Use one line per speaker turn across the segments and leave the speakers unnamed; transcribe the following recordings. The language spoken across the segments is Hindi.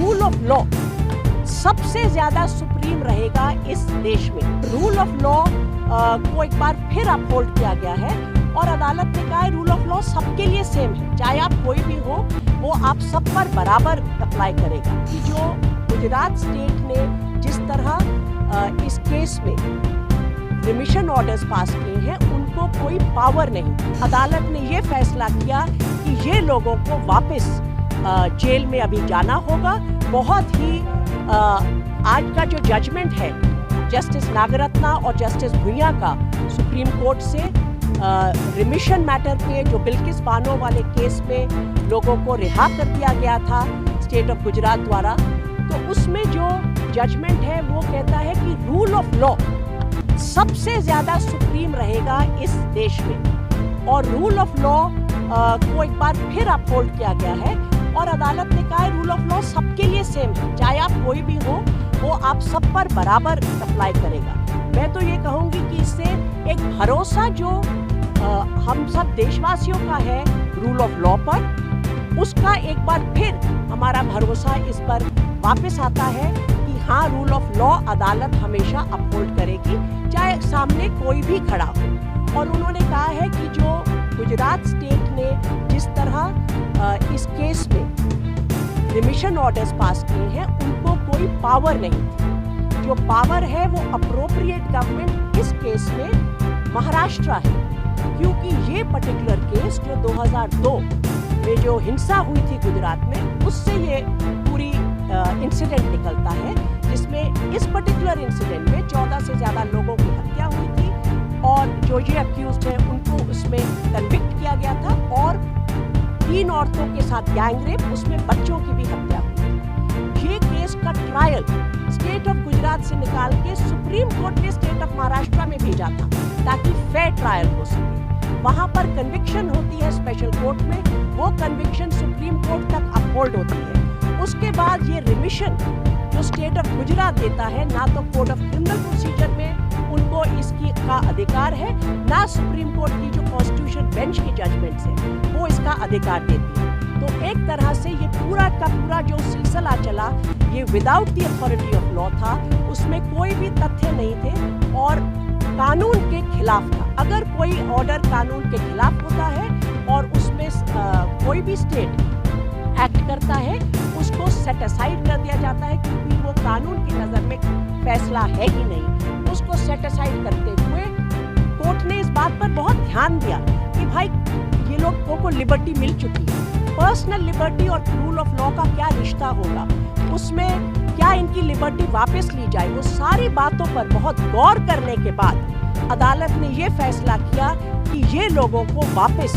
रूल ऑफ लॉ सबसे ज्यादा सुप्रीम रहेगा इस देश में। रूल ऑफ लॉ को एक बार फिर अपहोल्ड किया गया है और अदालत ने कहा है रूल ऑफ लॉ सबके लिए सेम है, चाहे आप कोई भी हो, वो आप सब पर बराबर अप्लाई करेगा। कि जो गुजरात स्टेट ने जिस तरह इस केस में रिमिशन ऑर्डर्स पास किए हैं, उनको कोई पावर नहीं। अदालत ने ये फैसला किया कि ये लोगों को वापस जेल में अभी जाना होगा। बहुत ही आज का जो जजमेंट है जस्टिस नागरत्ना और जस्टिस भुइयां का सुप्रीम कोर्ट से रिमिशन मैटर पे, जो बिल्किस बानो वाले केस में लोगों को रिहा कर दिया गया था स्टेट ऑफ गुजरात द्वारा, तो उसमें जो जजमेंट है वो कहता है कि रूल ऑफ लॉ सबसे ज्यादा सुप्रीम रहेगा इस देश में। और रूल ऑफ लॉ को एक बार फिर अपहोल्ड किया गया है और अदालत ने कहा है रूल ऑफ लॉ सबके लिए सेम है, चाहे आप कोई भी हो, वो आप सब पर बराबर अप्लाई करेगा। मैं तो ये कहूँगी कि इससे एक भरोसा जो हम सब देशवासियों का है रूल ऑफ लॉ पर, उसका एक बार फिर हमारा भरोसा इस पर वापस आता है कि हाँ, रूल ऑफ लॉ अदालत हमेशा अपहोल्ड करेगी, चाहे सामने कोई भी खड़ा हो। और उन्होंने कहा है कि जो गुजरात स्टेट ने जिस तरह इस केस में रिमिशन ऑर्डर्स पास किए हैं, उनको कोई पावर नहीं थी। जो पावर है वो अप्रोप्रिएट गवर्नमेंट इस केस में महाराष्ट्र है, क्योंकि ये पर्टिकुलर केस जो 2002 में जो हिंसा हुई थी गुजरात में, उससे ये पूरी इंसिडेंट निकलता है, जिसमें इस पर्टिकुलर इंसिडेंट में 14 से ज्यादा लोगों की हत्या हुई थी और जो ये अक्यूज्ड है उनको उसमें कन्विक्ट किया गया था और 3 औरतों के साथ गैंग रेप, उसमें बच्चों की भी हत्या हुई। ये केस का ट्रायल स्टेट ऑफ गुजरात से निकाल के सुप्रीम कोर्ट ने स्टेट ऑफ महाराष्ट्र में भेजा था ताकि फेयर ट्रायल हो सके। वहां पर कन्विक्शन होती है स्पेशल कोर्ट में, वो कन्विक्शन सुप्रीम कोर्ट तक अपहोल्ड होती है। उसके बाद ये रिमिशन जो स्टेट ऑफ गुजरात देता है, ना तो कोड ऑफ क्रिमिनल प्रोसीजर में उनको इसकी का अधिकार है, ना सुप्रीम कोर्ट की जो कॉन्स्टिट्यूशन बेंच की जजमेंट है वो इसका अधिकार देती है। तो एक तरह से ये पूरा का पूरा जो सिलसिला चला, ये without the authority of law था, उसमें कोई भी तथ्य नहीं थे और कानून के खिलाफ था। अगर कोई ऑर्डर कानून के खिलाफ होता है और उसमें कोई भी स्टेट एक्ट करता है, उसको सेट असाइड कर दिया जाता है, क्योंकि वो कानून की नज़र में फैसला है ही नहीं। उसको सेट असाइड करते हुए कोर्ट ने इस बात पर बहुत ध्यान दिया कि भाई ये लोगों को लिबर्टी मिल चुकी है, पर्सनल लिबर्टी और रूल ऑफ लॉ का क्या रिश्ता होगा, उसमें क्या इनकी लिबर्टी वापस ली जाए। वो सारी बातों पर बहुत गौर करने के बाद अदालत ने ये फैसला किया कि ये लोगों को वापस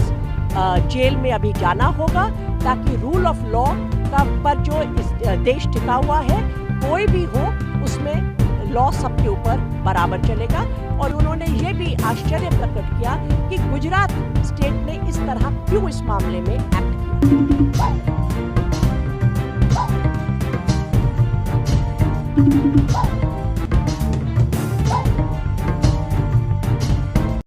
जेल में अभी जाना होगा, ताकि रूल ऑफ लॉ का पर जो इस देश टिका हुआ है, कोई भी हो, उसमें लॉ सबके ऊपर बराबर चलेगा। और उन्होंने ये भी आश्चर्य प्रकट किया कि गुजरात स्टेट ने इस तरह क्यों इस मामले में एक्ट किया।